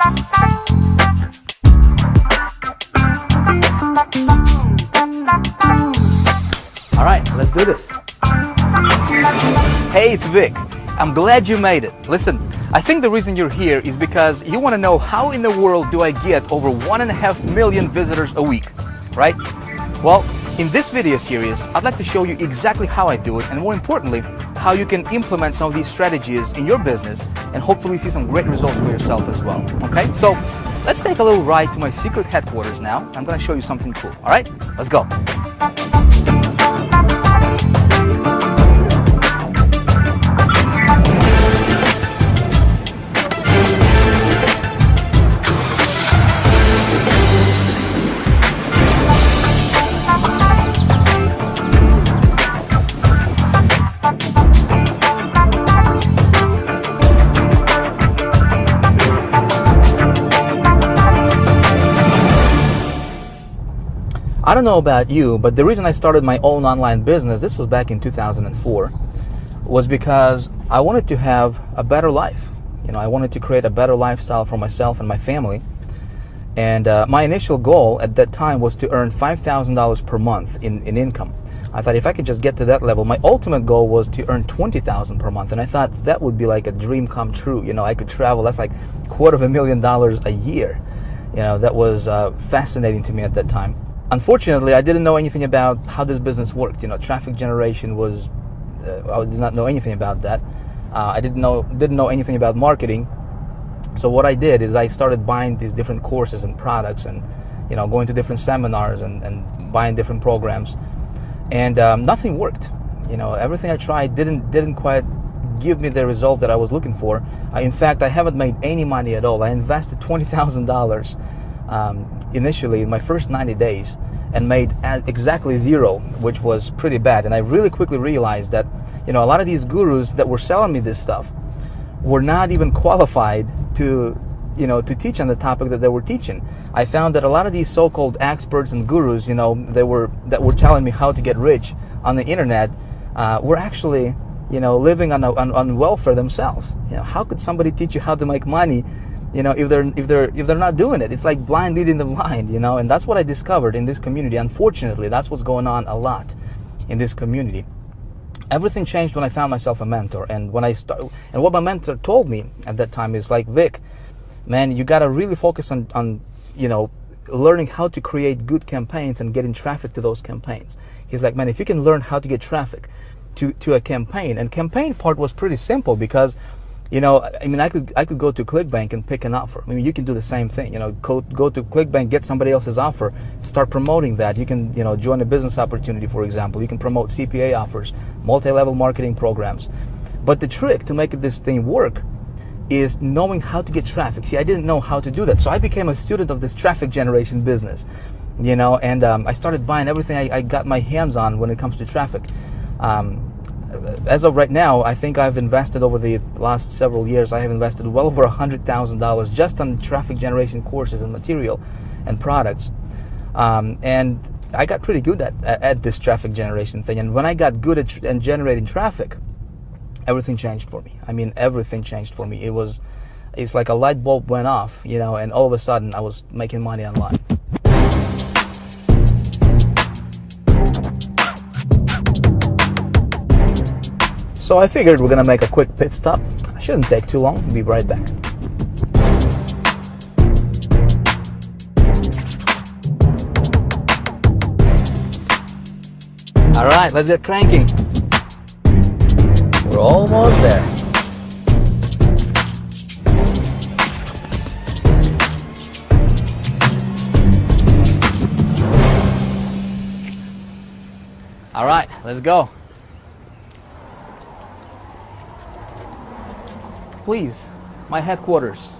All right, let's do this. Hey, it's Vic. I'm glad you made it. Listen, I think the reason you're here is because you want to know how in the world do I get over 1.5 million visitors a week, right? Well, in this video series, I'd like to show you exactly how I do it, and more importantly, how you can implement some of these strategies in your business and hopefully see some great results for yourself as well, okay? So let's take a little ride to my secret headquarters now. I'm going to show you something cool, all right? Let's go. I don't know about you, but the reason I started my own online business, this was back in 2004, was because I wanted to have a better life. You know, I wanted to create a better lifestyle for myself and my family. And my initial goal at that time was to earn $5,000 per month in income. I thought if I could just get to that level, my ultimate goal was to earn $20,000 per month. And I thought that would be like a dream come true. You know, I could travel, that's like $250,000 a year. You know, that was fascinating to me at that time. Unfortunately, I didn't know anything about how this business worked. You know, traffic generation was, I did not know anything about that. I didn't know anything about marketing. So what I did is I started buying these different courses and products and, you know, going to different seminars and buying different programs. And nothing worked. You know, everything I tried didn't quite give me the result that I was looking for. In fact, I haven't made any money at all. I invested $20,000 initially in my first 90 days and made exactly zero, which was pretty bad. And I really quickly realized that, you know, a lot of these gurus that were selling me this stuff were not even qualified to, you know, to teach on the topic that they were teaching. I found that a lot of these so-called experts and gurus, you know, that were telling me how to get rich on the internet, were actually, you know, living on welfare themselves. You know, how could somebody teach you how to make money, you know, if they're not doing it? It's like blind leading the blind, you know. And that's what I discovered in this community. Unfortunately, that's what's going on a lot in this community. Everything changed when I found myself a mentor, and and what my mentor told me at that time is like, Vic, man, you got to really focus on you know, learning how to create good campaigns and getting traffic to those campaigns. He's like, man, if you can learn how to get traffic to a campaign, and campaign part was pretty simple because, you know, I mean, I could go to ClickBank and pick an offer. I mean, you can do the same thing. You know, go to ClickBank, get somebody else's offer, start promoting that. You can, you know, join a business opportunity, for example. You can promote CPA offers, multi-level marketing programs. But the trick to make this thing work is knowing how to get traffic. See, I didn't know how to do that, so I became a student of this traffic generation business. You know, and I started buying everything I got my hands on when it comes to traffic. As of right now, I think I've invested over the last several years, I have invested well over $100,000 just on traffic generation courses and material and products. And I got pretty good at this traffic generation thing. And when I got good at generating traffic, everything changed for me. I mean, everything changed for me. It's like a light bulb went off, you know, and all of a sudden I was making money online. So I figured we're gonna make a quick pit stop. Shouldn't take too long. We'll be right back. All right, let's get cranking. We're almost there. All right, let's go. Please, my headquarters.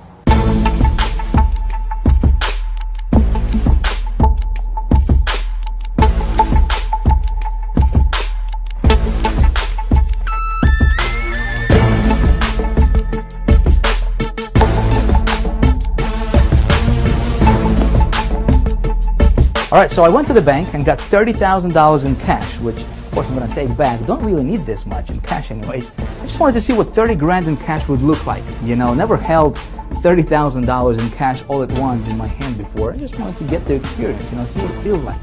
All right, so I went to the bank and got $30,000 in cash, which of course I'm gonna take back. Don't really need this much in cash anyways. I just wanted to see what 30 grand in cash would look like. You know, never held $30,000 in cash all at once in my hand before. I just wanted to get the experience, see what it feels like.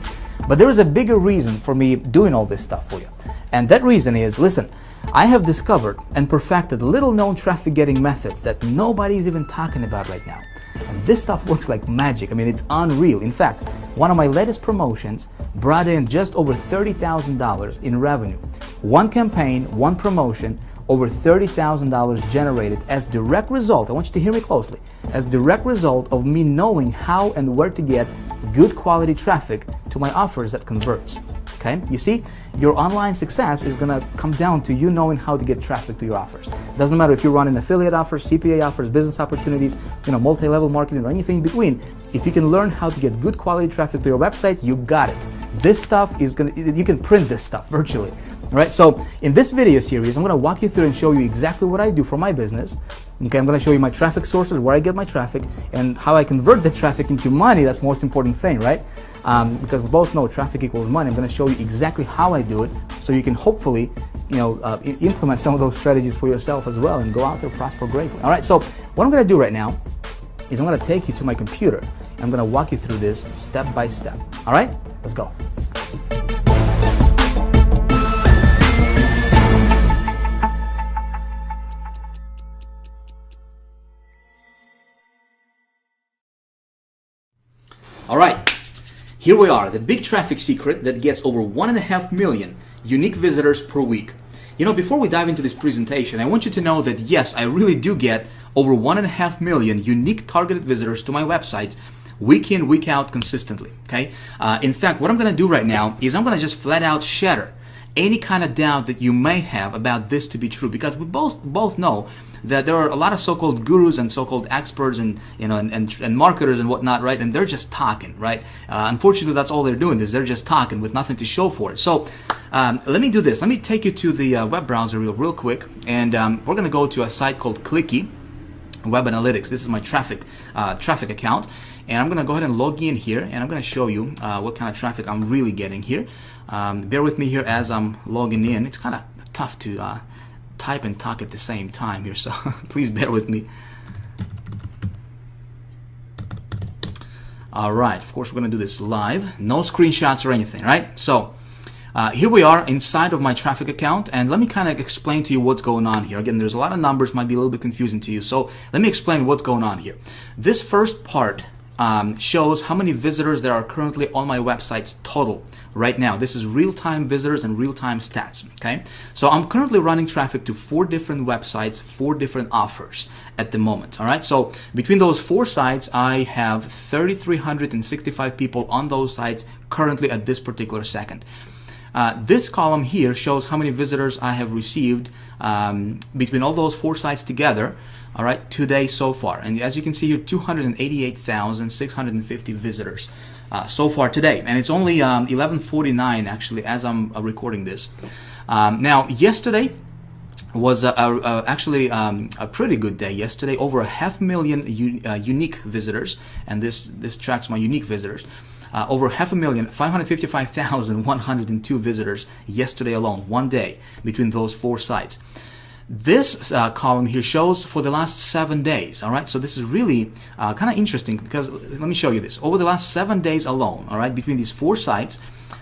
But there is a bigger reason for me doing all this stuff for you. And that reason is, listen, I have discovered and perfected little known traffic getting methods that nobody's even talking about right now. And this stuff works like magic. I mean, it's unreal. In fact, one of my latest promotions brought in just over $30,000 in revenue. One campaign, one promotion, over $30,000 generated as direct result, I want you to hear me closely, as direct result of me knowing how and where to get good quality traffic to my offers that converts. Okay, you see, your online success is gonna come down to you knowing how to get traffic to your offers. Doesn't matter if you're running affiliate offers, CPA offers, business opportunities, multi-level marketing or anything in between. If you can learn how to get good quality traffic to your website, you got it. This stuff is you can print this stuff virtually. All right, so in this video series, I'm gonna walk you through and show you exactly what I do for my business. Okay, I'm gonna show you my traffic sources, where I get my traffic, and how I convert the traffic into money. That's the most important thing, right? Because we both know traffic equals money. I'm gonna show you exactly how I do it, so you can hopefully, implement some of those strategies for yourself as well and go out there, prosper greatly. All right, so what I'm gonna do right now is I'm gonna take you to my computer, and I'm gonna walk you through this step by step. All right, let's go. All right, here we are, the big traffic secret that gets over 1.5 million unique visitors per week. Before we dive into this presentation, I want you to know that yes, I really do get over 1.5 million unique targeted visitors to my website week in, week out consistently, okay? In fact, what I'm gonna do right now is I'm gonna just flat out shatter any kind of doubt that you may have about this to be true, because we both know that there are a lot of so-called gurus and so-called experts and and marketers and whatnot, right? And they're just talking, right? Unfortunately, that's all they're doing is they're just talking with nothing to show for it. So let me do this. Let me take you to the web browser real quick, and we're gonna go to a site called Clicky Web Analytics. This is my traffic account, and I'm gonna go ahead and log in here, and I'm gonna show you what kind of traffic I'm really getting here. Bear with me here as I'm logging in. It's kind of tough to type and talk at the same time here, so please bear with me. All right, of course we're gonna do this live, no screenshots or anything, right? So here we are inside of my traffic account, and let me kind of explain to you what's going on here. Again, there's a lot of numbers, might be a little bit confusing to you, so let me explain what's going on here. This first part shows how many visitors there are currently on my websites total right now. This is real-time visitors and real-time stats, okay? So I'm currently running traffic to 4 different websites, 4 different offers at the moment, all right? So between those 4 sites, I have 3,365 people on those sites currently at this particular second. This column here shows how many visitors I have received between all those 4 sites together, all right, today so far. And as you can see here, 288,650 visitors so far today. And it's only 11:49 actually as I'm recording this. Now, yesterday was actually a pretty good day yesterday. Over 500,000 unique visitors, and this tracks my unique visitors. Over 500,000, 555,102 visitors yesterday alone, one day between those 4 sites. This column here shows for the last 7 days, all right? So this is really kind of interesting, because let me show you this. Over the last 7 days alone, all right, between these 4 sites,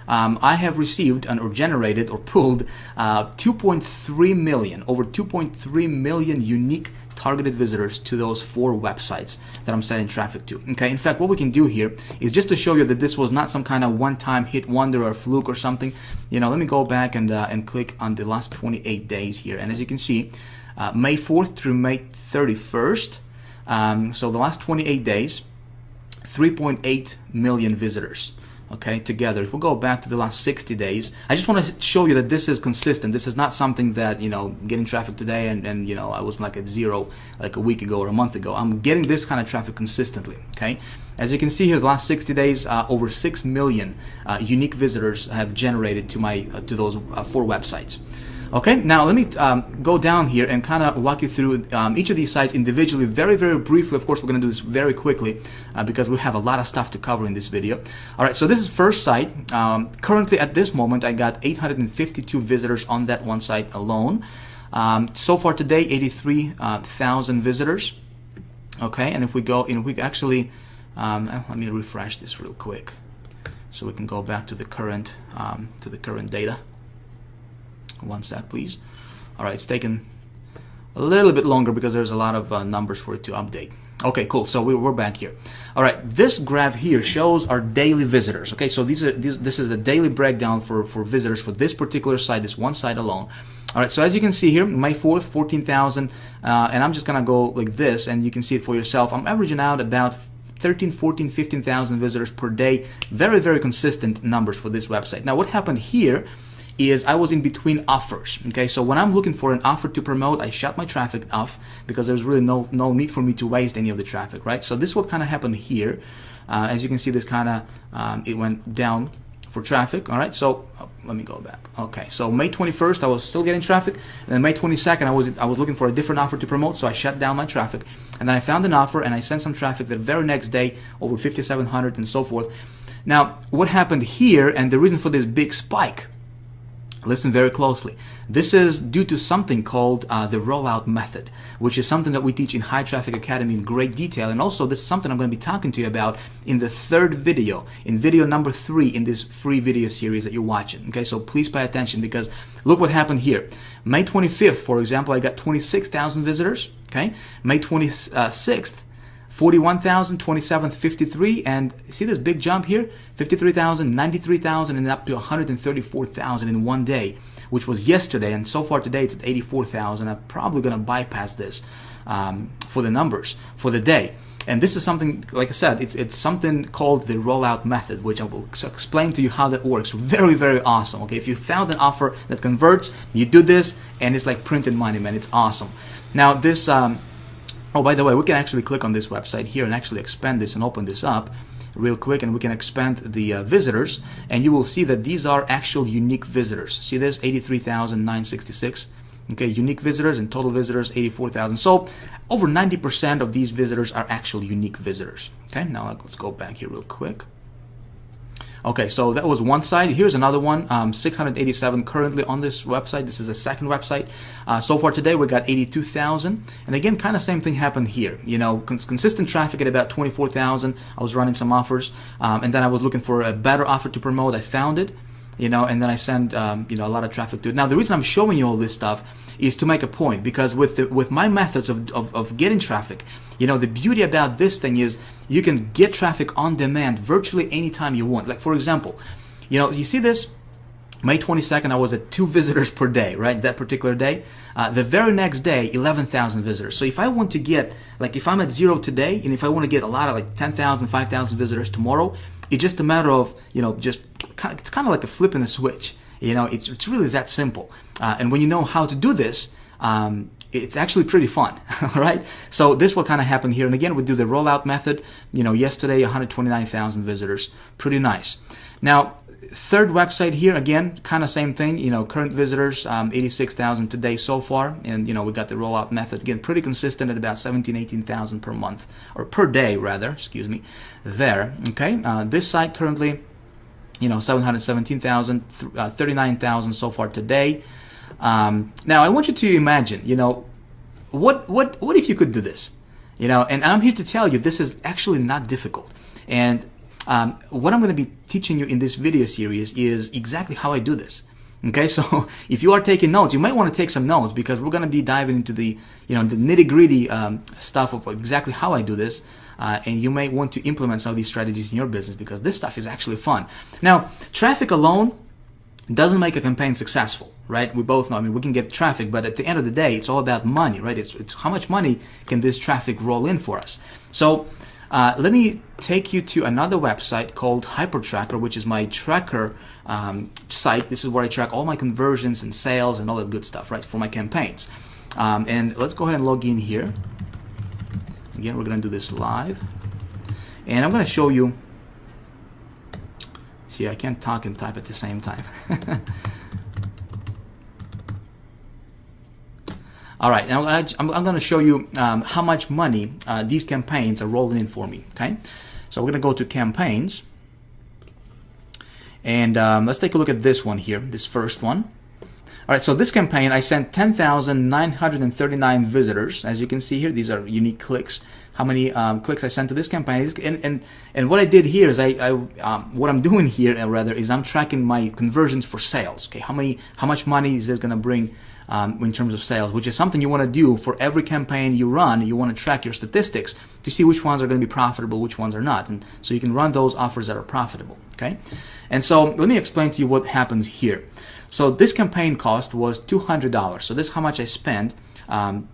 I have received or generated or pulled 2.3 million, over 2.3 million unique targeted visitors to those 4 websites that I'm sending traffic to. Okay, in fact, what we can do here is just to show you that this was not some kind of one-time hit wonder or fluke or something. Let me go back and click on the last 28 days here, and as you can see, May 4th through May 31st, so the last 28 days, 3.8 million visitors. Okay, together. If we'll go back to the last 60 days, I just want to show you that this is consistent. This is not something that, getting traffic today and I was like at 0 like a week ago or a month ago. I'm getting this kind of traffic consistently, okay? As you can see here, the last 60 days, over 6 million unique visitors have generated to those 4 websites. Okay, now let me go down here and kind of walk you through each of these sites individually, very, very briefly. Of course, we're going to do this very quickly because we have a lot of stuff to cover in this video. All right, so this is first site. Currently, at this moment, I got 852 visitors on that one site alone. So far today, 83,000 visitors. Okay, and if we go, and we actually, let me refresh this real quick, so we can go back to the current data. One sec, please. All right, it's taken a little bit longer because there's a lot of numbers for it to update. Okay, cool. So we're back here. All right, this graph here shows our daily visitors. Okay, so this is a daily breakdown for visitors for this particular site, this one site alone. All right, so as you can see here, May 4th, 14,000, and I'm just gonna go like this, and you can see it for yourself. I'm averaging out about 13, 14, 15,000 visitors per day. Very, very consistent numbers for this website. Now, what happened here is I was in between offers. Okay, so when I'm looking for an offer to promote, I shut my traffic off because there's really no need for me to waste any of the traffic, right? So this is what kind of happened here. As you can see, this kind of it went down for traffic. All right, so let me go back. Okay, so May 21st, I was still getting traffic, and then May 22nd, I was looking for a different offer to promote, so I shut down my traffic, and then I found an offer, and I sent some traffic the very next day, over 5,700 and so forth. Now, what happened here, and the reason for this big spike, listen very closely. This is due to something called the rollout method, which is something that we teach in High Traffic Academy in great detail. And also, this is something I'm going to be talking to you about in the third video, in video number 3 in this free video series that you're watching. Okay, so please pay attention, because look what happened here. May 25th, for example, I got 26,000 visitors. Okay, May 26th, 41,000, 27th, 53, and see this big jump here? 53,000, 93,000, and up to 134,000 in one day, which was yesterday, and so far today it's at 84,000. I'm probably going to bypass this for the numbers for the day. And this is something, like I said, it's something called the rollout method, which I will explain to you how that works. Very, very awesome. Okay, if you found an offer that converts, you do this, and it's like printed money, man. It's awesome. Now this. Oh, by the way, we can actually click on this website here and actually expand this and open this up real quick, and we can expand the visitors, and you will see that these are actual unique visitors. See this? 83,966. Okay, unique visitors, and total visitors 84,000. So over 90% of these visitors are actual unique visitors. Okay, now let's go back here real quick. Okay, so that was one side. Here's another one, 687 currently on this website. This is the second website. So far today, we got 82,000. And again, kind of same thing happened here. You know, consistent traffic at about 24,000. I was running some offers, and then I was looking for a better offer to promote. I found it, you know, and then I send, you know, a lot of traffic to it. Now, the reason I'm showing you all this stuff is to make a point, because with my methods of getting traffic, you know, the beauty about this thing is you can get traffic on demand virtually anytime you want. Like, for example, you know, you see this? May 22nd, I was at 2 visitors per day, right? That particular day. The very next day, 11,000 visitors. So if I want to get, like, if I'm at 0 today, and if I want to get a lot of like 10,000, 5,000 visitors tomorrow, it's just a matter of, you know, just it's kind of like a flipping a switch. You know, it's really that simple. And when you know how to do this, it's actually pretty fun, all right? So this will kind of happen here. And again, we do the rollout method. You know, yesterday, 129,000 visitors. Pretty nice. Now, third website here, again, kind of same thing. You know, current visitors, 86,000 today so far. And, you know, we got the rollout method. Again, pretty consistent at about 17, 18,000 per month, or per day, rather, excuse me, there, okay? This site currently, you know, 717,000, 39,000 so far today. Now, I want you to imagine, you know, what if you could do this? You know, and I'm here to tell you this is actually not difficult. And what I'm going to be teaching you in this video series is exactly how I do this. Okay, so if you are taking notes, you might want to take some notes, because we're going to be diving into the, you know, the nitty-gritty stuff of exactly how I do this. And you may want to implement some of these strategies in your business, because this stuff is actually fun. Now, traffic alone doesn't make a campaign successful, right? We both know, I mean, we can get traffic, but at the end of the day, it's all about money, right? It's how much money can this traffic roll in for us. So let me take you to another website called HyperTracker, which is my tracker site. This is where I track all my conversions and sales and all that good stuff, right, for my campaigns. And let's go ahead and log in here. Again, we're going to do this live. And I'm going to show you. See, I can't talk and type at the same time. All right, now I'm going to show you how much money these campaigns are rolling in for me, okay? So we're going to go to campaigns. And let's take a look at this one here, this first one. All right, so this campaign, I sent 10,939 visitors. As you can see here, these are unique clicks. How many clicks I sent to this campaign. And what I did here is what I'm doing here, rather, is I'm tracking my conversions for sales. Okay, how much money is this going to bring in terms of sales, which is something you want to do for every campaign you run. You want to track your statistics to see which ones are going to be profitable, which ones are not, and so you can run those offers that are profitable. Okay, and so let me explain to you what happens here. So this campaign cost was $200. So this is how much I spent, on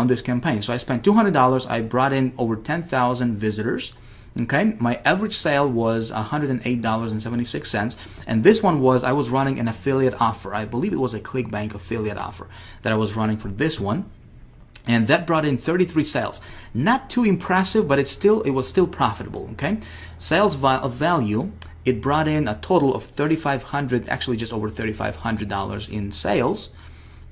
this campaign. So I spent $200. I brought in over 10,000 visitors. Okay, my average sale was $108.76, and this one was, I was running an affiliate offer. I believe it was a ClickBank affiliate offer that I was running for this one, and that brought in 33 sales. Not too impressive, but it was still profitable. Okay, sales value, it brought in a total of $3,500, actually just over $3,500 in sales.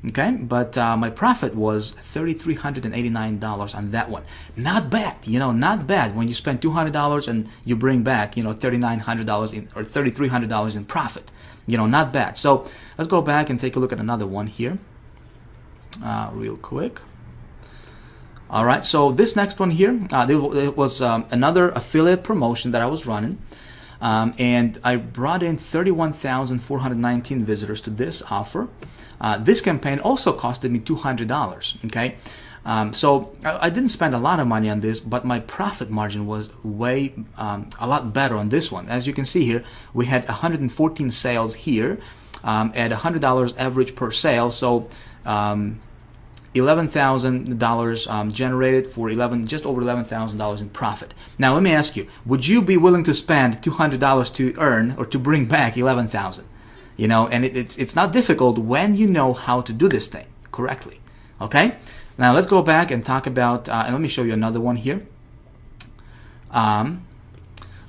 Okay, but my profit was $3,389 on that one. Not bad, not bad when you spend $200 and you bring back, $3,900 or $3,300 in profit. Not bad. So let's go back and take a look at another one here, real quick. All right, so this next one here, it was another affiliate promotion that I was running. And I brought in 31,419 visitors to this offer. This campaign also costed me $200. Okay, so I didn't spend a lot of money on this, but my profit margin was a lot better on this one. As you can see here, we had 114 sales here at $100 average per sale. So $11,000 generated for just over $11,000 in profit. Now let me ask you, would you be willing to spend $200 to earn or to bring back $11,000? And it's not difficult when you know how to do this thing correctly. Okay, now let's go back and talk about, and let me show you another one here.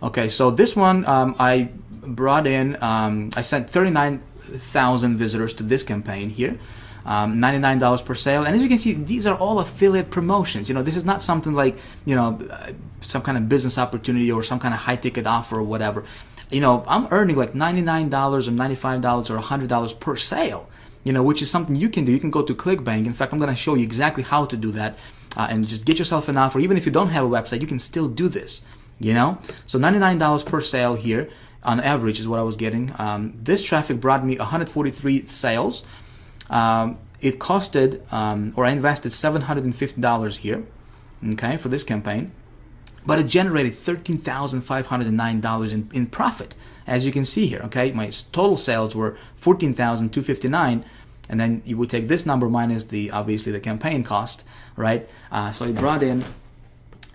Okay, so this one I brought in, I sent 39,000 visitors to this campaign here. $99 per sale, and as you can see, these are all affiliate promotions. This is not something like some kind of business opportunity or some kind of high ticket offer or whatever. I'm earning like $99 or $95 or $100 per sale, which is something you can do. You can go to ClickBank. In fact, I'm going to show you exactly how to do that, and just get yourself an offer. Even if you don't have a website, you can still do this. So $99 per sale here on average is what I was getting. This traffic brought me 143 sales. It costed, or I invested $750 here, okay, for this campaign, but it generated $13,509 in profit, as you can see here. Okay, my total sales were $14,259, and then you would take this number minus obviously the campaign cost, right? So it brought in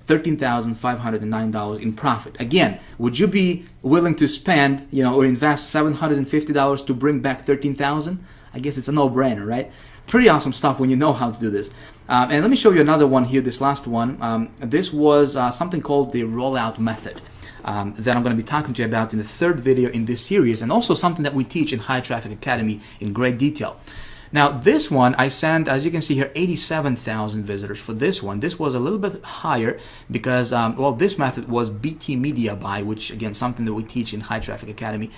$13,509 in profit. Again, would you be willing to spend, or invest $750 to bring back $13,000? I guess it's a no-brainer, right? Pretty awesome stuff when you know how to do this. And let me show you another one here, this last one. This was something called the rollout method that I'm going to be talking to you about in the third video in this series, and also something that we teach in High Traffic Academy in great detail. Now, this one, I sent, as you can see here, 87,000 visitors for this one. This was a little bit higher because, this method was BT Media Buy, which, again, something that we teach in High Traffic Academy.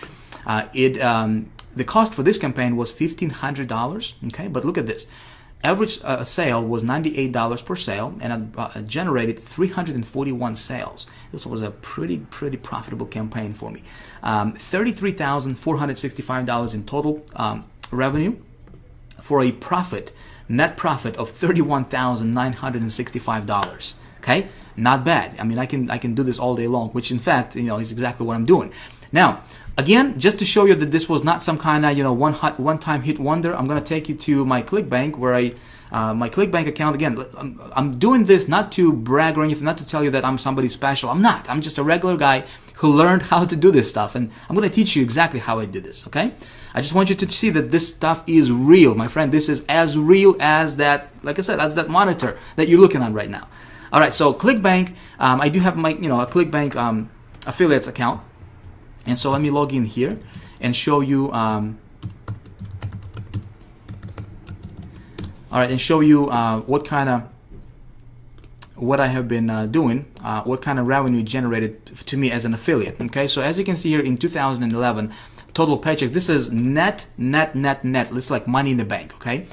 The cost for this campaign was $1,500, okay? But look at this. Average sale was $98 per sale, and it generated 341 sales. This was a pretty profitable campaign for me. $33,465 in total revenue, for a net profit of $31,965. Okay, not bad. I mean, I can do this all day long, which in fact, is exactly what I'm doing. Now, again, just to show you that this was not some kind of one-time hit wonder, I'm going to take you to my ClickBank, where my ClickBank account. Again, I'm doing this not to brag or anything, not to tell you that I'm somebody special. I'm not. I'm just a regular guy who learned how to do this stuff, and I'm going to teach you exactly how I did this. Okay? I just want you to see that this stuff is real, my friend. This is as real as that, like I said, as that monitor that you're looking at right now. All right, so ClickBank, I do have my, a ClickBank affiliates account, and so let me log in here and show you. All right, and show you what I have been doing, what kind of revenue generated to me as an affiliate. Okay, so as you can see here, in 2011, total paychecks. This is net. This is like money in the bank, okay?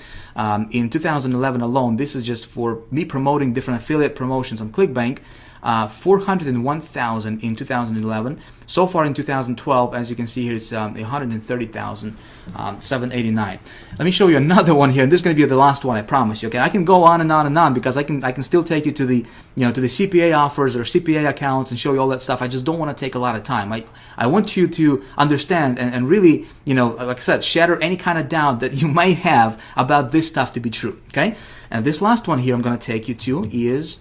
In 2011 alone, this is just for me promoting different affiliate promotions on ClickBank. 401,000 in 2011. So far in 2012, as you can see here, it's 130,789. Let me show you another one here. This is going to be the last one, I promise you. Okay, I can go on and on and on because I can still take you to the to the CPA offers or CPA accounts and show you all that stuff. I just don't want to take a lot of time. I want you to understand and really, like I said, shatter any kind of doubt that you might have about this stuff to be true. Okay, and this last one here I'm going to take you to is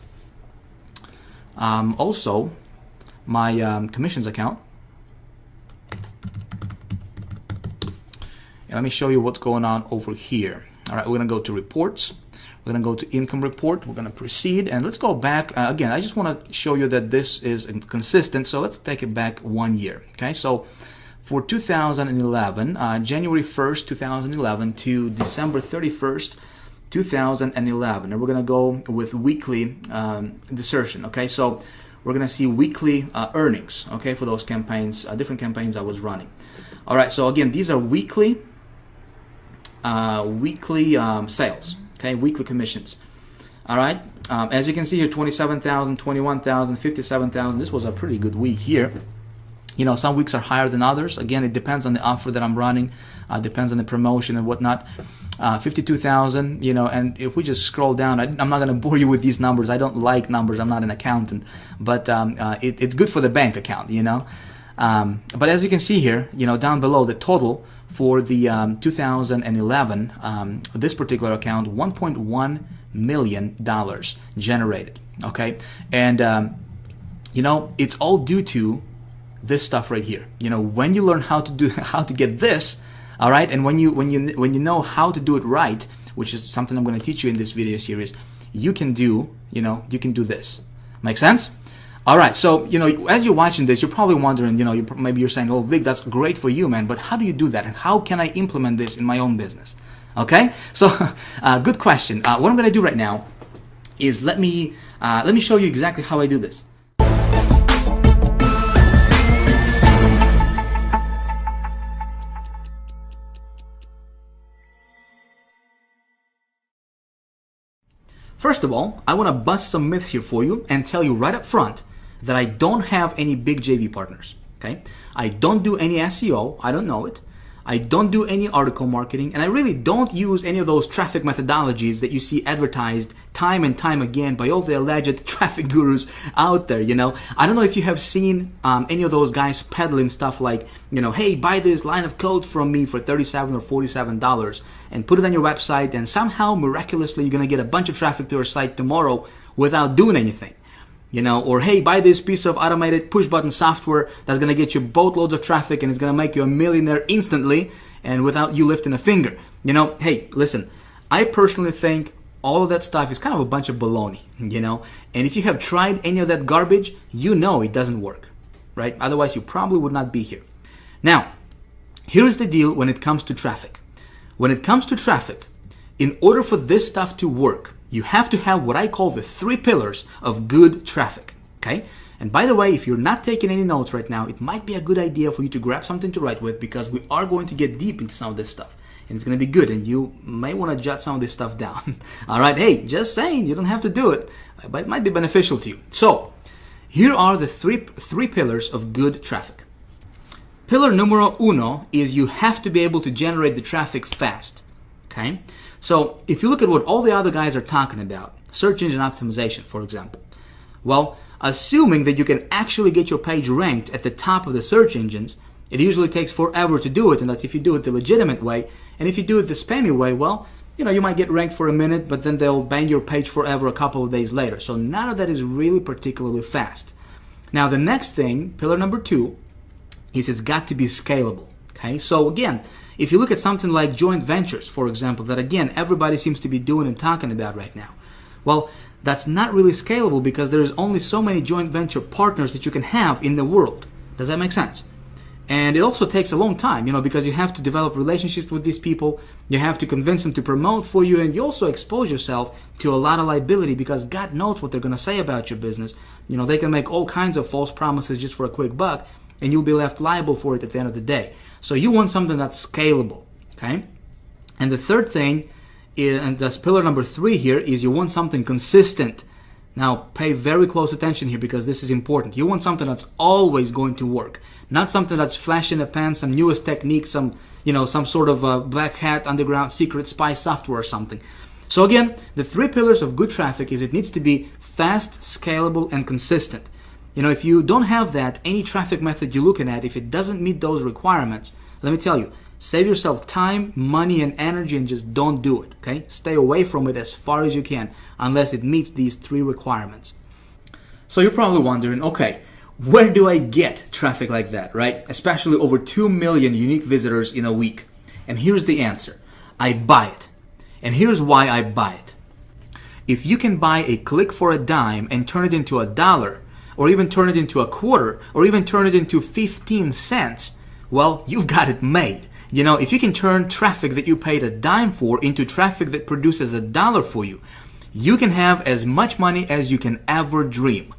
also my commissions account. And let me show you what's going on over here. All right, we're going to go to reports. We're going to go to income report. We're going to proceed. And let's go back. Again, I just want to show you that this is consistent. So let's take it back 1 year. Okay, so for 2011, January 1st, 2011 to December 31st, 2011, and we're going to go with weekly desertion. Okay, so we're going to see weekly earnings, okay, for those campaigns, different campaigns I was running. All right, so again, these are weekly sales, okay, weekly commissions. All right, as you can see here, 27,000, 21,000, 57,000. This was a pretty good week here. Some weeks are higher than others. Again, it depends on the offer that I'm running, depends on the promotion and whatnot. 52,000, and if we just scroll down, I'm not going to bore you with these numbers. I don't like numbers. I'm not an accountant, but it's good for the bank account, But as you can see here, down below, the total for the 2011, this particular account, $1.1 million generated, okay? And, it's all due to this stuff right here. When you learn how to get this, all right, and when you know how to do it right, which is something I'm going to teach you in this video series, you can do this. Make sense? All right, so as you're watching this, you're probably wondering, maybe you're saying, "Oh, Vic, that's great for you, man, but how do you do that, and how can I implement this in my own business?" Okay, so good question. What I'm going to do right now is let me show you exactly how I do this. First of all, I want to bust some myths here for you and tell you right up front that I don't have any big JV partners, okay? I don't do any SEO, I don't know it. I don't do any article marketing, and I really don't use any of those traffic methodologies that you see advertised time and time again by all the alleged traffic gurus out there, I don't know if you have seen any of those guys peddling stuff like, hey, buy this line of code from me for $37 or $47 and put it on your website, and somehow, miraculously, you're going to get a bunch of traffic to your site tomorrow without doing anything. Or hey, buy this piece of automated push button software that's going to get you boatloads of traffic and it's going to make you a millionaire instantly and without you lifting a finger. Hey, listen, I personally think all of that stuff is kind of a bunch of baloney, and if you have tried any of that garbage, it doesn't work, right? Otherwise, you probably would not be here. Now, here's the deal when it comes to traffic. When it comes to traffic, in order for this stuff to work, you have to have what I call the 3 pillars of good traffic, okay? And by the way, if you're not taking any notes right now, it might be a good idea for you to grab something to write with, because we are going to get deep into some of this stuff. And it's going to be good, and you may want to jot some of this stuff down. All right, hey, just saying, you don't have to do it, but it might be beneficial to you. So, here are the three pillars of good traffic. Pillar numero uno is you have to be able to generate the traffic fast, okay? So if you look at what all the other guys are talking about, search engine optimization, for example, well, assuming that you can actually get your page ranked at the top of the search engines, it usually takes forever to do it, and that's if you do it the legitimate way. And if you do it the spammy way, well, you might get ranked for a minute, but then they'll ban your page forever a couple of days later. So none of that is really particularly fast. Now, the next thing, pillar number 2, is it's got to be scalable, okay? So again, if you look at something like joint ventures, for example, that again, everybody seems to be doing and talking about right now. Well, that's not really scalable because there's only so many joint venture partners that you can have in the world. Does that make sense? And it also takes a long time, because you have to develop relationships with these people. You have to convince them to promote for you, and you also expose yourself to a lot of liability because God knows what they're going to say about your business. They can make all kinds of false promises just for a quick buck. and you'll be left liable for it at the end of the day. So you want something that's scalable, okay? And the third thing, and that's pillar number 3 here, is you want something consistent. Now, pay very close attention here because this is important. You want something that's always going to work, not something that's flash in the pan, some newest technique, some sort of black hat, underground, secret spy software or something. So again, the 3 pillars of good traffic is it needs to be fast, scalable, and consistent. If you don't have that, any traffic method you're looking at, if it doesn't meet those requirements, let me tell you, save yourself time, money, and energy, and just don't do it, okay? Stay away from it as far as you can unless it meets these 3 requirements. So you're probably wondering, okay, where do I get traffic like that, right? Especially over 2 million unique visitors in a week. And here's the answer. I buy it. And here's why I buy it. If you can buy a click for a dime and turn it into $1, or even turn it into a quarter, or even turn it into 15 cents, well, you've got it made. If you can turn traffic that you paid a dime for into traffic that produces $1 for you, you can have as much money as you can ever dream.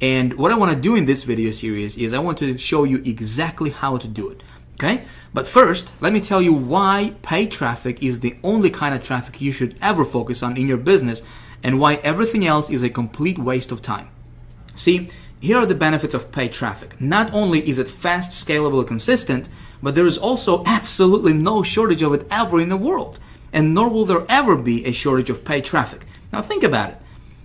And what I want to do in this video series is I want to show you exactly how to do it. Okay? But first, let me tell you why paid traffic is the only kind of traffic you should ever focus on in your business and why everything else is a complete waste of time. See, here are the benefits of paid traffic. Not only is it fast, scalable, and consistent, but there is also absolutely no shortage of it ever in the world. And nor will there ever be a shortage of paid traffic. Now think about it.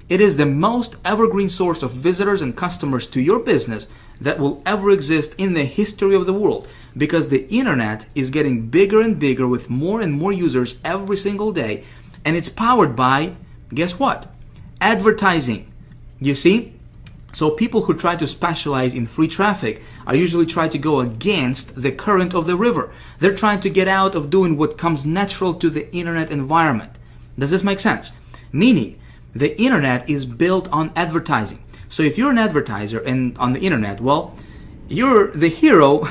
It is the most evergreen source of visitors and customers to your business that will ever exist in the history of the world, because the internet is getting bigger and bigger with more and more users every single day, and it's powered by, guess what? Advertising. You see? So people who try to specialize in free traffic are usually trying to go against the current of the river. They're trying to get out of doing what comes natural to the internet environment. Does this make sense? Meaning, the internet is built on advertising. So if you're an advertiser and on the internet, well, you're the hero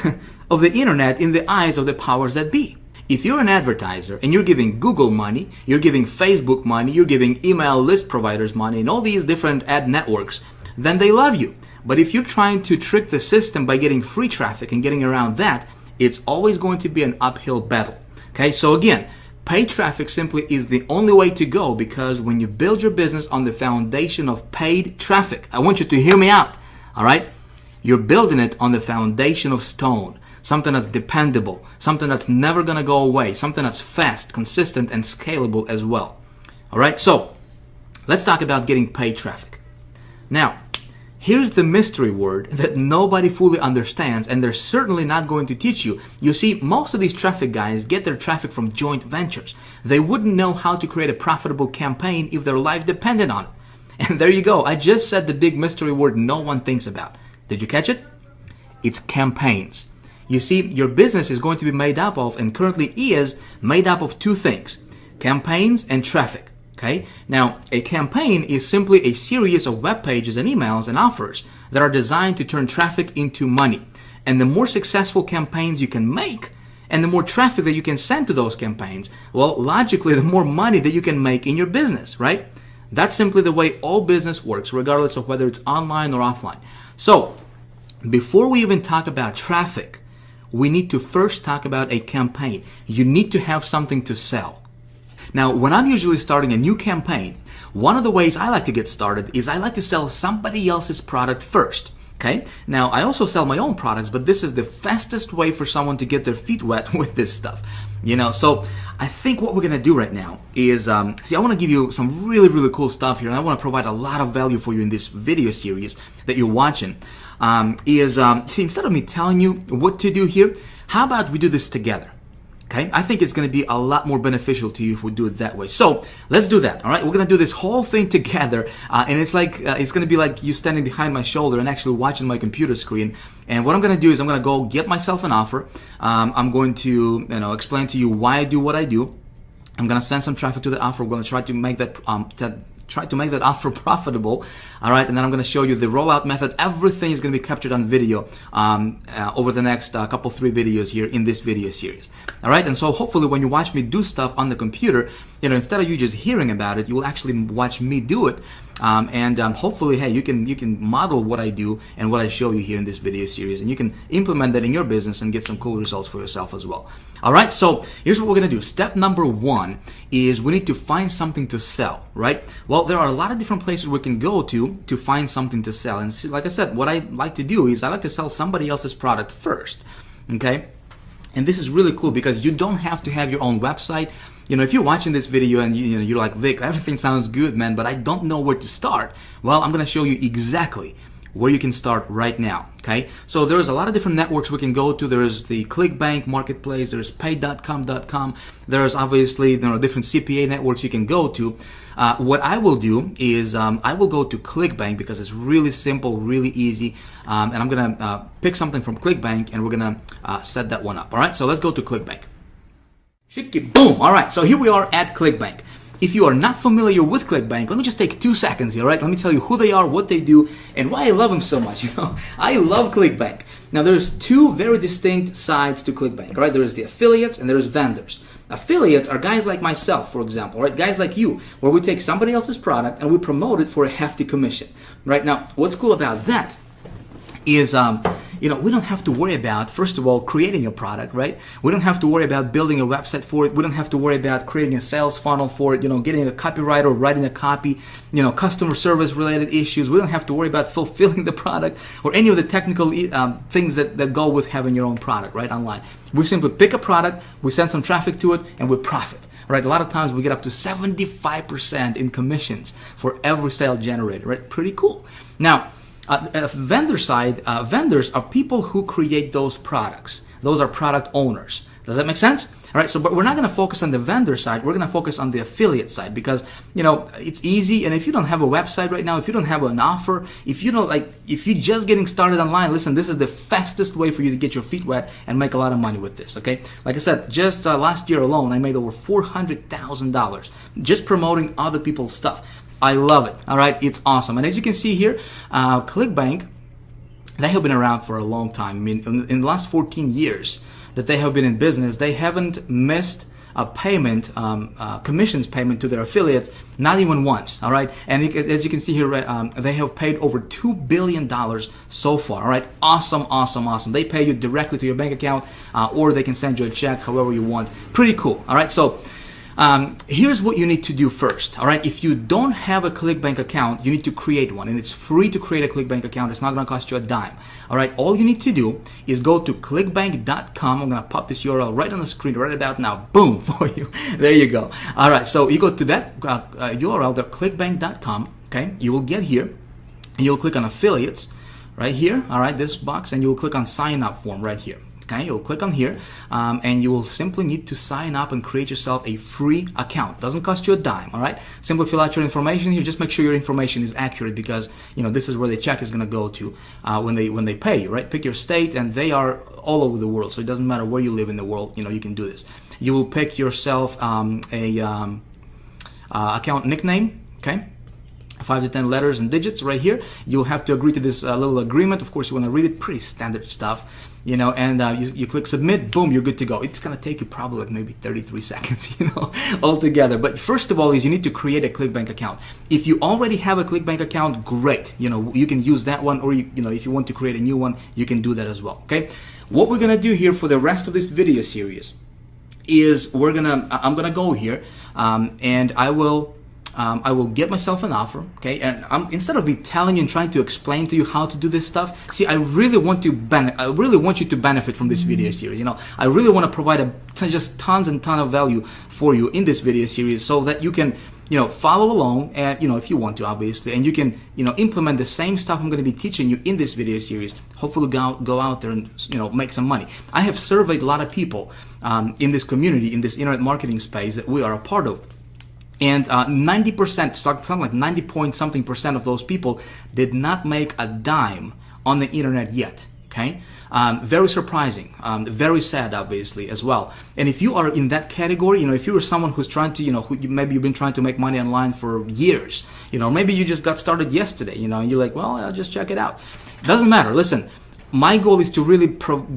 of the internet in the eyes of the powers that be. If you're an advertiser and you're giving Google money, you're giving Facebook money, you're giving email list providers money, and all these different ad networks, then they love you. But if you're trying to trick the system by getting free traffic and getting around that, it's always going to be an uphill battle. Okay, so again, paid traffic simply is the only way to go, because when you build your business on the foundation of paid traffic, I want you to hear me out, all right? You're building it on the foundation of stone, something that's dependable, something that's never gonna go away, something that's fast, consistent, and scalable as well. All right, so let's talk about getting paid traffic. Now, here's the mystery word that nobody fully understands, and they're certainly not going to teach you. You see, most of these traffic guys get their traffic from joint ventures. They wouldn't know how to create a profitable campaign if their life depended on it. And there you go. I just said the big mystery word no one thinks about. Did you catch it? It's campaigns. You see, your business is going to be made up of, and currently is, made up of 2 things: campaigns and traffic. Okay? Now, a campaign is simply a series of web pages and emails and offers that are designed to turn traffic into money. And the more successful campaigns you can make, and the more traffic that you can send to those campaigns, well, logically, the more money that you can make in your business, right? That's simply the way all business works, regardless of whether it's online or offline. So, before we even talk about traffic, we need to first talk about a campaign. You need to have something to sell. Now, when I'm usually starting a new campaign, one of the ways I like to get started is I like to sell somebody else's product first. Okay? Now, I also sell my own products, but this is the fastest way for someone to get their feet wet with this stuff. So I think what we're going to do right now is, I want to give you some really, really cool stuff here, and I want to provide a lot of value for you in this video series that you're watching. Instead of me telling you what to do here, how about we do this together? Okay, I think it's going to be a lot more beneficial to you if we do it that way. So let's do that. All right, we're going to do this whole thing together, and it's like it's going to be like you standing behind my shoulder and actually watching my computer screen. And what I'm going to do is I'm going to go get myself an offer. I'm going to explain to you why I do what I do. I'm going to send some traffic to the offer. We're going to try to make that offer profitable. All right, and then I'm going to show you the rollout method. Everything is going to be captured on video over the next couple 3 videos here in this video series. All right, and so hopefully when you watch me do stuff on the computer, instead of you just hearing about it, you will actually watch me do it, Hopefully, hey, you can model what I do and what I show you here in this video series, and you can implement that in your business and get some cool results for yourself as well. All right, so here's what we're gonna do. Step number one is we need to find something to sell, right? Well, there are a lot of different places we can go to find something to sell. And see, like I said, what I like to do is I like to sell somebody else's product first, okay? And this is really cool because you don't have to have your own website. You know, if you're watching this video and you're like, Vic, everything sounds good, man, but I don't know where to start. Well, I'm gonna show you exactly where you can start right now, okay? So there's a lot of different networks we can go to. There's the ClickBank marketplace, there's pay.com.com, there's obviously different CPA networks you can go to. What I will do is I will go to ClickBank because it's really simple, really easy, and I'm gonna pick something from ClickBank and we're gonna set that one up, all right? So let's go to ClickBank. Shiki boom, all right, so here we are at ClickBank. If you are not familiar with ClickBank, let me just take 2 seconds here, right? Let me tell you who they are, what they do, and why I love them so much. I love ClickBank. Now, there's 2 very distinct sides to ClickBank, right? There's the affiliates and there's vendors. Affiliates are guys like myself, for example, right? Guys like you, where we take somebody else's product and we promote it for a hefty commission, right? Now, what's cool about that is, we don't have to worry about, first of all, creating a product, right? We don't have to worry about building a website for it. We don't have to worry about creating a sales funnel for it, getting a copywriter, writing a copy, customer service related issues. We don't have to worry about fulfilling the product or any of the technical things that go with having your own product, right, online. We simply pick a product, we send some traffic to it, and we profit, right? A lot of times we get up to 75% in commissions for every sale generated, right? Pretty cool. Now, vendor side, vendors are people who create those products. Those are product owners. Does that make sense? All right, so but we're not going to focus on the vendor side. We're going to focus on the affiliate side because, it's easy. And if you don't have a website right now, if you don't have an offer, if you're just getting started online, listen, this is the fastest way for you to get your feet wet and make a lot of money with this, okay? Like I said, just last year alone, I made over $400,000 just promoting other people's stuff. I love it, all right? It's awesome. And as you can see here, ClickBank, they have been around for a long time. I mean, in the last 14 years that they have been in business, they haven't missed a payment, commissions payment to their affiliates, not even once, all right? And as you can see here, they have paid over $2 billion so far, all right? Awesome, awesome, awesome. They pay you directly to your bank account, or they can send you a check however you want. Pretty cool, all right? So here's what you need to do first, all right? If you don't have a ClickBank account, you need to create one, and it's free to create a ClickBank account. It's not going to cost you a dime, all right? All you need to do is go to clickbank.com. I'm going to pop this URL right on the screen right about now. Boom, for you. There you go. All right, so you go to that URL, the clickbank.com, okay? You will get here, and you'll click on affiliates right here, all right, this box, and you'll click on sign up form right here. Okay, you'll click on here and you will simply need to sign up and create yourself a free account. Doesn't cost you a dime, all right? Simply fill out your information here. Just make sure your information is accurate because, this is where the check is going to go to when they pay you, right? Pick your state, and they are all over the world, so it doesn't matter where you live in the world, you can do this. You will pick yourself a account nickname, okay? 5 to 10 letters and digits right here. You'll have to agree to this little agreement. Of course, you want to read it. Pretty standard stuff, and you click submit. Boom, you're good to go. It's going to take you probably like maybe 33 seconds, altogether. But first of all is you need to create a ClickBank account. If you already have a ClickBank account, great. You can use that one, or if you want to create a new one, you can do that as well, okay? What we're going to do here for the rest of this video series is I'm going to go here and I will get myself an offer, okay? And instead of me telling you and trying to explain to you how to do this stuff, see, I really want you to benefit from this video series. I really want to provide just tons and tons of value for you in this video series so that you can, follow along, and if you want to, obviously, and you can, implement the same stuff I'm going to be teaching you in this video series. Hopefully, go out there and make some money. I have surveyed a lot of people in this community, in this internet marketing space that we are a part of. And 90%, something like 90 point something percent of those people did not make a dime on the internet yet, okay? Very surprising, very sad, obviously, as well. And if you are in that category, if you are someone who's trying to, maybe you've been trying to make money online for years, maybe you just got started yesterday, and you're like, well, I'll just check it out. Doesn't matter. Listen, my goal is to really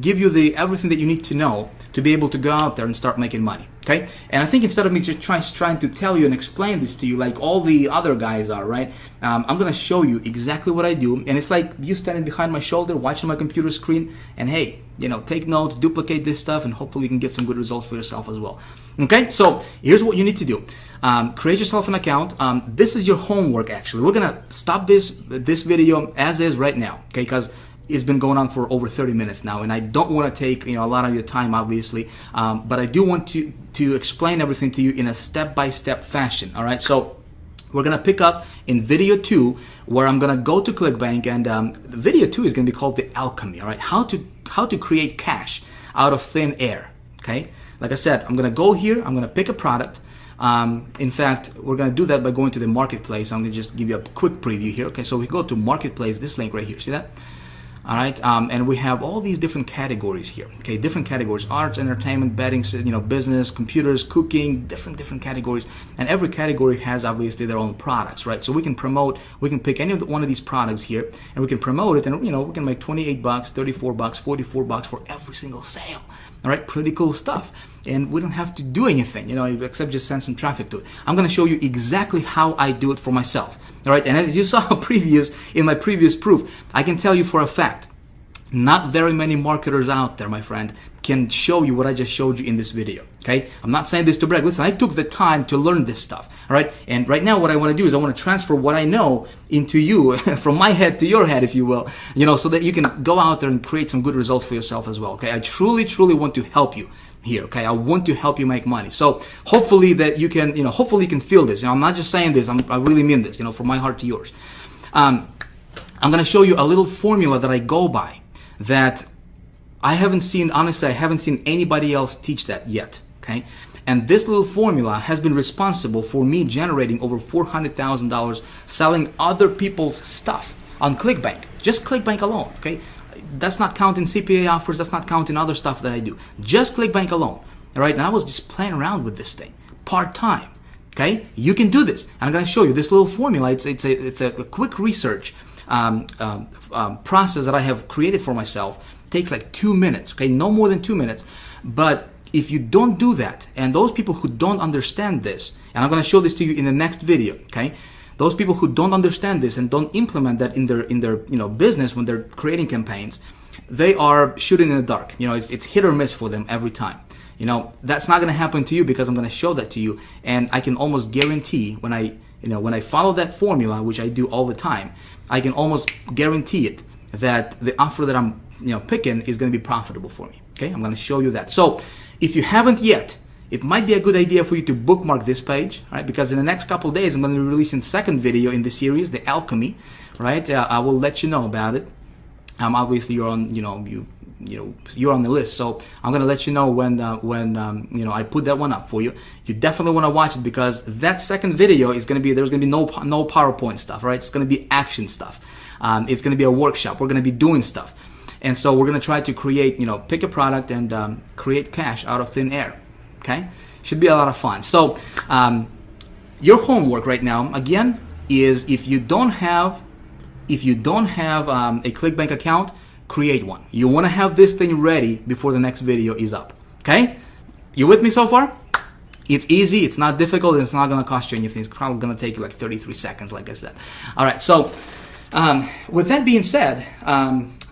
give you everything that you need to know to be able to go out there and start making money. Okay, and I think instead of me just trying to tell you and explain this to you like all the other guys are, right? I'm gonna show you exactly what I do, and it's like you standing behind my shoulder, watching my computer screen, and hey, you know, take notes, duplicate this stuff, and hopefully you can get some good results for yourself as well. Okay, so here's what you need to do: create yourself an account. This is your homework. Actually, we're gonna stop this video as is right now, okay? Because it's been going on for over 30 minutes now, and I don't want to take, you know, a lot of your time, obviously, but I do want to explain everything to you in a step-by-step fashion. All right, so we're gonna pick up in video 2, where I'm gonna go to ClickBank, and video 2 is gonna be called the alchemy. All right, how to create cash out of thin air. Okay, like I said, I'm gonna go here, I'm gonna pick a product. In fact, we're gonna do that by going to the marketplace. I'm gonna just give you a quick preview here. Okay, so we go to marketplace, this link right here, see that? All right, and we have all these different categories here. Okay, different categories: arts, entertainment, betting, you know, business, computers, cooking, different categories. And every category has obviously their own products, right? So we can pick any one of these products here, and we can promote it, and you know, we can make 28 bucks, 34 bucks, 44 bucks for every single sale. All right, pretty cool stuff. And we don't have to do anything, you know, except just send some traffic to it. I'm gonna show you exactly how I do it for myself. All right, and as you saw in my previous proof, I can tell you for a fact, not very many marketers out there, my friend, can show you what I just showed you in this video. Okay, I'm not saying this to brag. Listen, I took the time to learn this stuff. All right, and right now what I want to do is I want to transfer what I know into you, from my head to your head, if you will, you know, so that you can go out there and create some good results for yourself as well. Okay, I truly want to help you here. Okay, I want to help you make money. So hopefully that you can, you know, hopefully you can feel this. You know, I'm not just saying this. I really mean this. You know, from my heart to yours. I'm going to show you a little formula that I go by that I haven't seen. Honestly, I haven't seen anybody else teach that yet. Okay, and this little formula has been responsible for me generating over $400,000 selling other people's stuff on ClickBank. Just ClickBank alone. Okay. That's not counting CPA offers. That's not counting other stuff that I do. Just ClickBank alone. All right. And I was just playing around with this thing part-time. Okay. You can do this. I'm going to show you this little formula. It's a quick research process that I have created for myself. It takes like 2 minutes. Okay. No more than 2 minutes. But if you don't do that, and those people who don't understand this, and I'm going to show this to you in the next video. Okay. Those people who don't understand this and don't implement that in their you know, business when they're creating campaigns, they are shooting in the dark. You know, it's hit or miss for them every time. You know, that's not going to happen to you because I'm going to show that to you, and I can almost guarantee when I follow that formula, which I do all the time, I can almost guarantee it that the offer that I'm, you know, picking is going to be profitable for me. Okay, I'm going to show you that. So if you haven't yet, it might be a good idea for you to bookmark this page, right? Because in the next couple of days, I'm going to be releasing the second video in the series, the alchemy, right? I will let you know about it. Obviously, you're on, you know, you're on the list, so I'm going to let you know when you know, I put that one up for you. You definitely want to watch it because that second video is going to be, there's going to be no PowerPoint stuff, right? It's going to be action stuff. It's going to be a workshop. We're going to be doing stuff, and so we're going to try to create, you know, pick a product and create cash out of thin air. Okay, should be a lot of fun. So your homework right now, again, is if you don't have a ClickBank account, create one. You want to have this thing ready before the next video is up. Okay, you with me so far? It's easy. It's not difficult. It's not going to cost you anything. It's probably going to take you like 33 seconds, like I said. All right. So with that being said,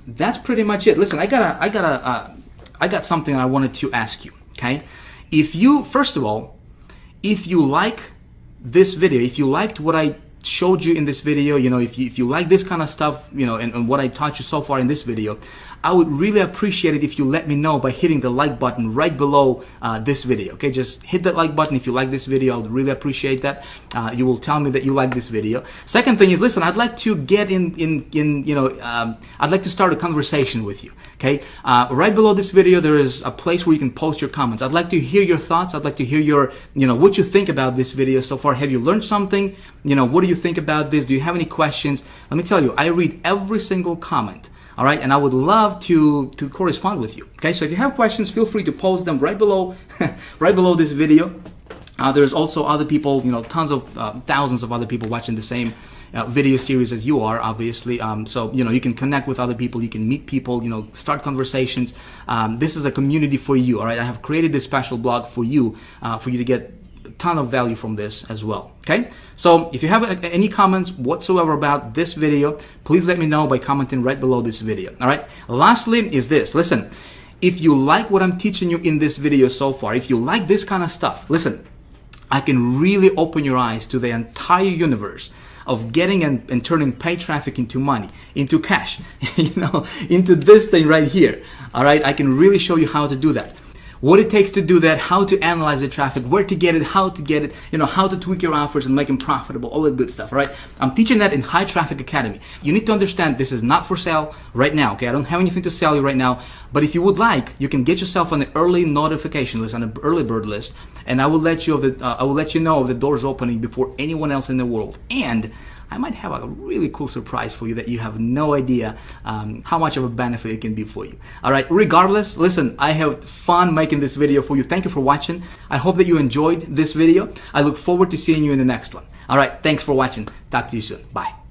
that's pretty much it. Listen, I got something I wanted to ask you. Okay. If you, first of all, if you like this video, if you liked what I showed you in this video, you know, if you like this kind of stuff, you know, and what I taught you so far in this video, I would really appreciate it if you let me know by hitting the like button right below this video. Okay, just hit that like button if you like this video. I would really appreciate that. You will tell me that you like this video. Second thing is, listen, I'd like to get in you know, I'd like to start a conversation with you. Okay, right below this video there is a place where you can post your comments. I'd like to hear your thoughts. I'd like to hear your, you know, what you think about this video so far. Have you learned something? You know, what do you think about this? Do you have any questions? Let me tell you, I read every single comment. All right, and I would love to correspond with you. Okay, so if you have questions, feel free to post them right below, right below this video. There's also other people, you know, tons of thousands of other people watching the same, video series as you are, obviously. So, you know, you can connect with other people, you can meet people, you know, start conversations. This is a community for you, all right? I have created this special blog for you to get a ton of value from this as well. Okay, so if you have any comments whatsoever about this video, please let me know by commenting right below this video. All right, lastly is this. Listen, if you like what I'm teaching you in this video so far, if you like this kind of stuff, listen, I can really open your eyes to the entire universe of getting and turning paid traffic into money, into cash, you know, into this thing right here. All right, I can really show you how to do that. What it takes to do that, how to analyze the traffic, where to get it, how to get it, you know, how to tweak your offers and make them profitable, all that good stuff, all right? I'm teaching that in High Traffic Academy. You need to understand this is not for sale right now, okay? I don't have anything to sell you right now, but if you would like, you can get yourself on the early notification list, on the early bird list, and I will let you know of the doors opening before anyone else in the world. And I might have a really cool surprise for you that you have no idea how much of a benefit it can be for you. All right, regardless, listen, I have fun making this video for you. Thank you for watching. I hope that you enjoyed this video. I look forward to seeing you in the next one. All right, thanks for watching. Talk to you soon. Bye.